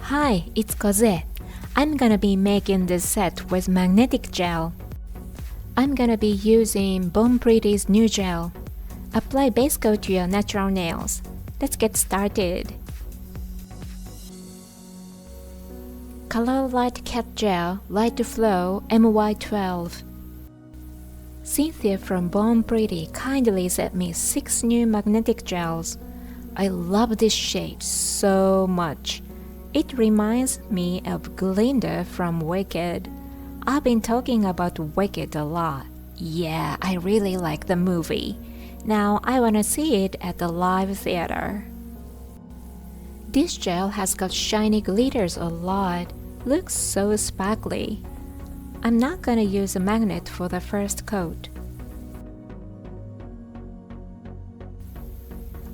Hi, it's Kozue. I'm gonna be making this set with magnetic gel. I'm gonna be using Bon Pretty's new gel. Apply base coat to your natural nails. Let's get started. Color Light Cat Gel, Light to Flow, MY12. Cynthia from Bon Pretty kindly sent me 6 new magnetic gels. I love this shade so much. It reminds me of Glinda from Wicked. I've been talking about Wicked a lot. Yeah, I really like the movie. Now I wanna see it at the live theater. This gel has got shiny glitters a lot. Looks so sparkly. I'm not gonna use a magnet for the first coat.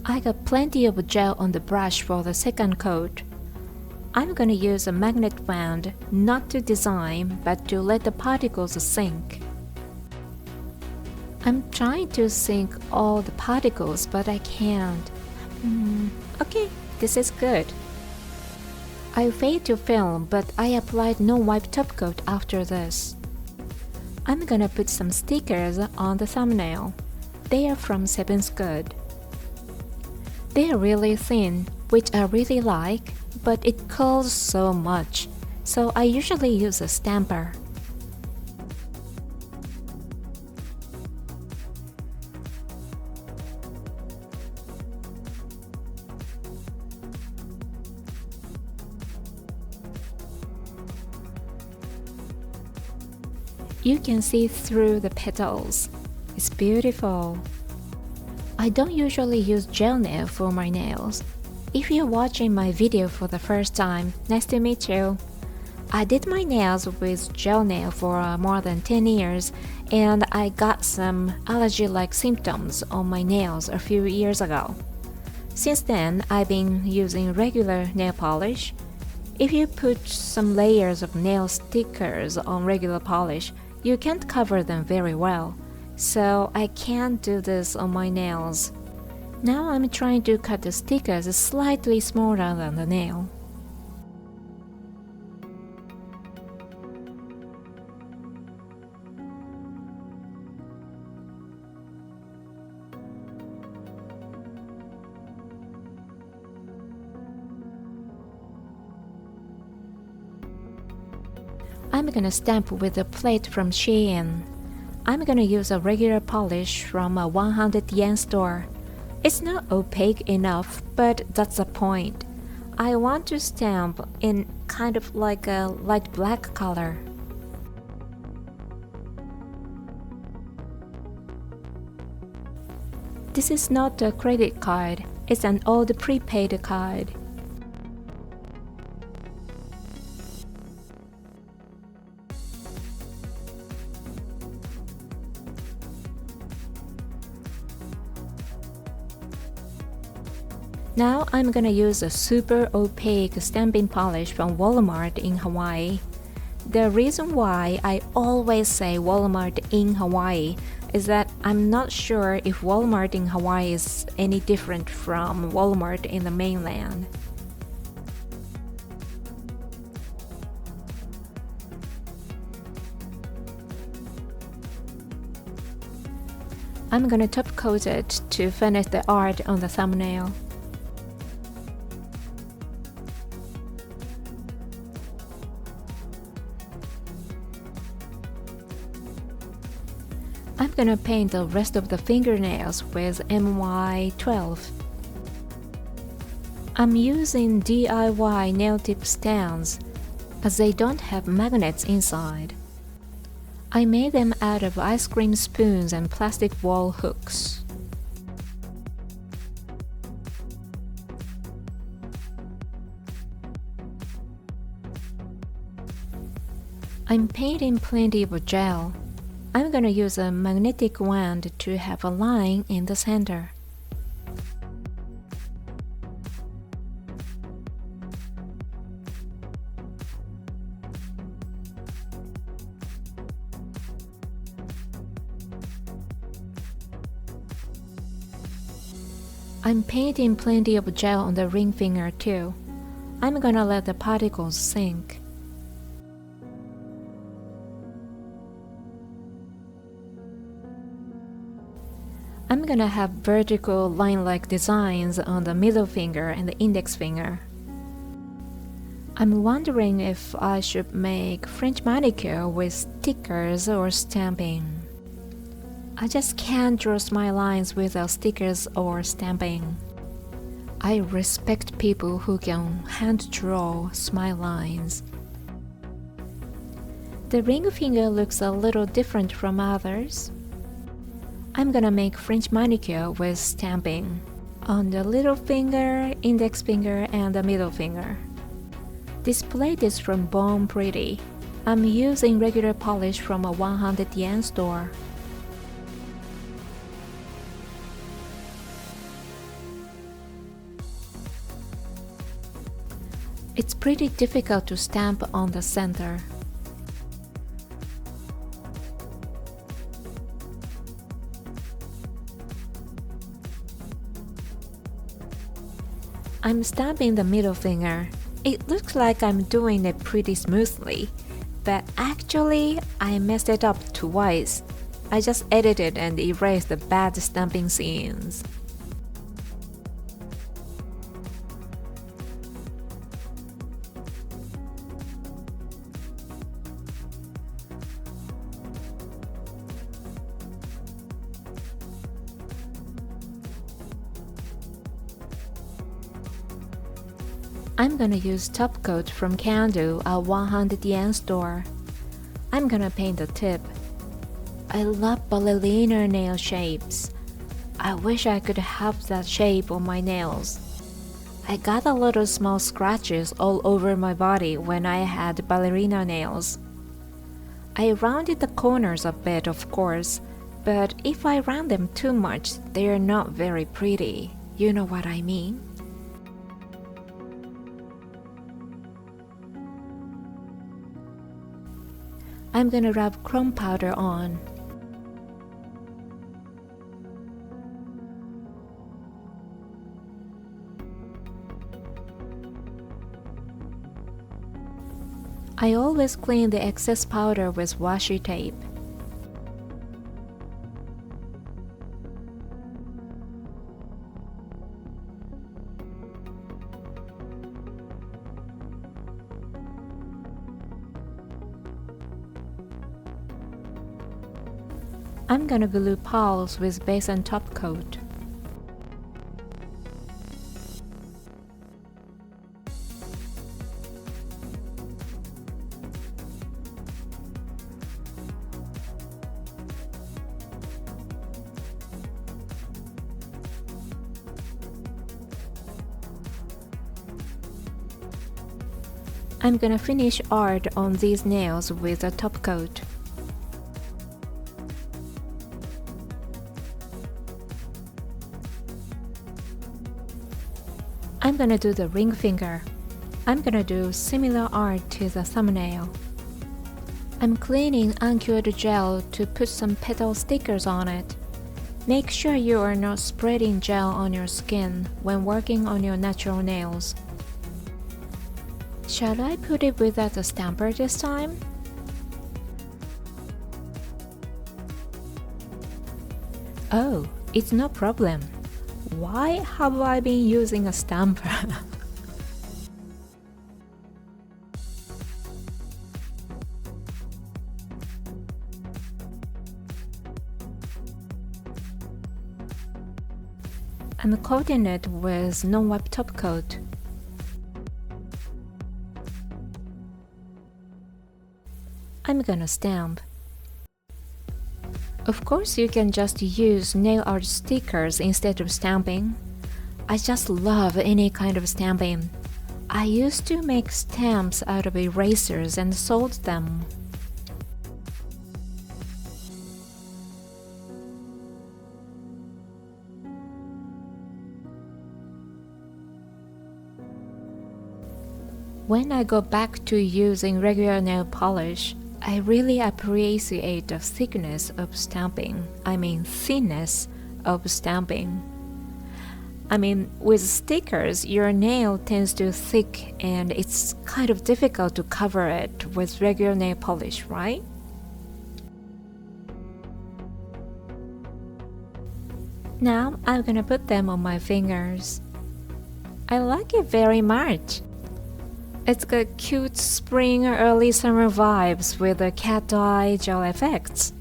I got plenty of gel on the brush for the second coat. I'm gonna use a magnet wand, not to design, but to let the particles sink. I'm trying to sink all the particles, but I can't. Okay, this is good. I failed to film, but I applied no wipe top coat after this. I'm gonna put some stickers on the thumbnail. They are from 7's Good. They are really thin, which I really like, but it curls so much, so I usually use a stamper. You can see through the petals. It's beautiful. I don't usually use gel nail for my nails. If you're watching my video for the first time, nice to meet you. I did my nails with gel nail for more than 10 years, and I got some allergy-like symptoms on my nails a few years ago. Since then, I've been using regular nail polish. If you put some layers of nail stickers on regular polish, you can't cover them very well, so I can't do this on my nails. Now I'm trying to cut the stickers slightly smaller than the nail. I'm gonna stamp with a plate from Shein. I'm gonna use a regular polish from a 100 yen store. It's not opaque enough, but that's the point. I want to stamp in kind of like a light black color. This is not a credit card, it's an old prepaid card. Now I'm gonna use a super opaque stamping polish from Walmart in Hawaii. The reason why I always say Walmart in Hawaii is that I'm not sure if Walmart in Hawaii is any different from Walmart in the mainland. I'm gonna top coat it to finish the art on the thumbnail. I'm gonna paint the rest of the fingernails with MY12. I'm using DIY nail tip stands, as they don't have magnets inside. I made them out of ice cream spoons and plastic wall hooks. I'm painting plenty of gel. I'm gonna use a magnetic wand to have a line in the center. I'm painting plenty of gel on the ring finger too. I'm gonna let the particles sink. I'm gonna have vertical line-like designs on the middle finger and the index finger. I'm wondering if I should make French manicure with stickers or stamping. I just can't draw smile lines without stickers or stamping. I respect people who can hand draw smile lines. The ring finger looks a little different from others. I'm gonna make French manicure with stamping on the little finger, index finger, and the middle finger. This plate is from Bon Pretty. I'm using regular polish from a 100 yen store. It's pretty difficult to stamp on the center. I'm stamping the middle finger. It looks like I'm doing it pretty smoothly, but actually I messed it up twice. I just edited and erased the bad stamping scenes. I'm gonna use top coat from CanDo, a 100 yen store. I'm gonna paint the tip. I love ballerina nail shapes. I wish I could have that shape on my nails. I got a little small scratches all over my body when I had ballerina nails. I rounded the corners a bit, of course, but if I round them too much, they're not very pretty. You know what I mean? I'm gonna rub chrome powder on. I always clean the excess powder with washi tape. I'm gonna glue paws with base and top coat. I'm gonna finish art on these nails with a top coat. I'm gonna do the ring finger. I'm gonna do similar art to the thumbnail. I'm cleaning uncured gel to put some petal stickers on it. Make sure you are not spreading gel on your skin when working on your natural nails. Shall I put it without a stamper this time? Oh, it's no problem. Why have I been using a stamper? I'm coating it with non-wipe top coat. I'm gonna stamp. Of course, you can just use nail art stickers instead of stamping. I just love any kind of stamping. I used to make stamps out of erasers and sold them. When I go back to using regular nail polish, I really appreciate the thickness of stamping. I mean thinness of stamping. I mean, with stickers, your nail tends to thick and it's kind of difficult to cover it with regular nail polish, right? Now I'm gonna put them on my fingers. I like it very much. It's got cute spring or early summer vibes with the cat eye gel effects.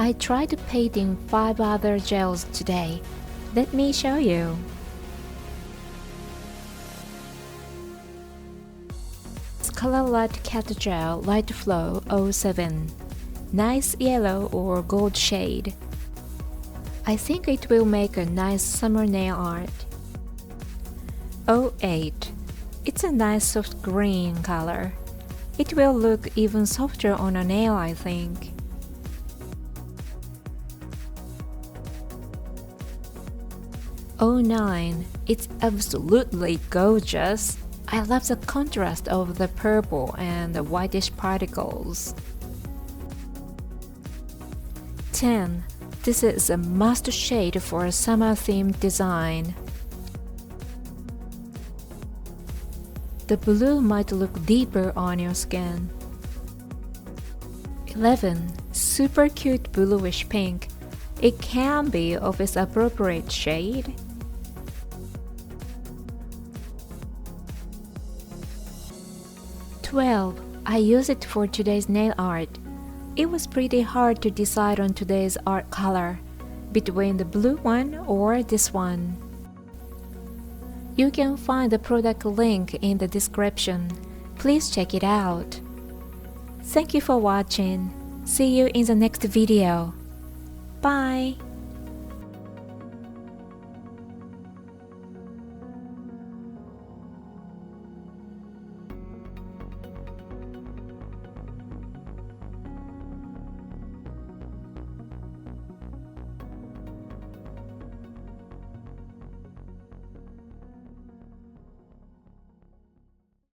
I tried painting 5 other gels today. Let me show you. It's Color Light Cat Gel Light Flow 07. Nice yellow or gold shade. I think it will make a nice summer nail art. 08. It's a nice soft green color. It will look even softer on a nail, I think. 09. It's absolutely gorgeous. I love the contrast of the purple and the whitish particles. 10. This is a must shade for a summer-themed design. The blue might look deeper on your skin. 11. Super cute bluish pink. It can be of its appropriate shade. 12. I use it for today's nail art. It was pretty hard to decide on today's art color, between the blue one or this one. You can find the product link in the description. Please check it out. Thank you for watching. See you in the next video. Bye!